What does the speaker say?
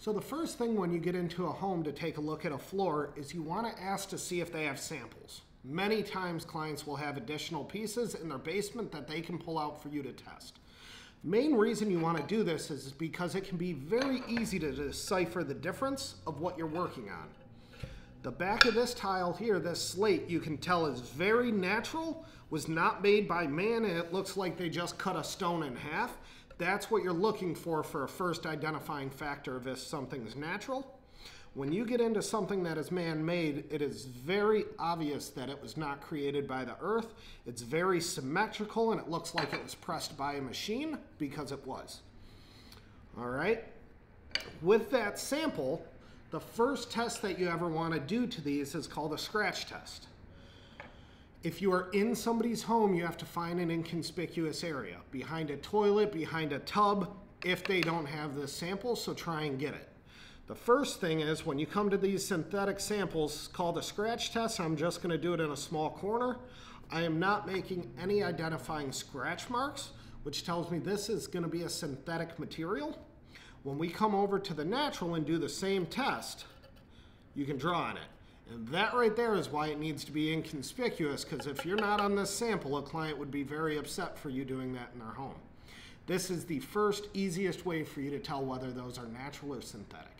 So the first thing when you get into a home to take a look at a floor is you want to ask to see if they have samples. Many times clients will have additional pieces in their basement that they can pull out for you to test. The main reason you want to do this is because it can be very easy to decipher the difference of what you're working on. The back of this tile here, this slate, you can tell is very natural, was not made by man, and it looks like they just cut a stone in half. That's what you're looking for a first identifying factor of if something's natural. When you get into something that is man-made, it is very obvious that it was not created by the earth. It's very symmetrical, and it looks like it was pressed by a machine because it was. All right. With that sample, the first test that you ever want to do to these is called a scratch test. If you are in somebody's home, you have to find an inconspicuous area, behind a toilet, behind a tub, if they don't have this sample, so try and get it. The first thing is when you come to these synthetic samples called a scratch test, I'm just going to do it in a small corner. I am not making any identifying scratch marks, which tells me this is going to be a synthetic material. When we come over to the natural and do the same test, you can draw on it. And that right there is why it needs to be inconspicuous, because if you're not on this sample, a client would be very upset for you doing that in their home. This is the first easiest way for you to tell whether those are natural or synthetic.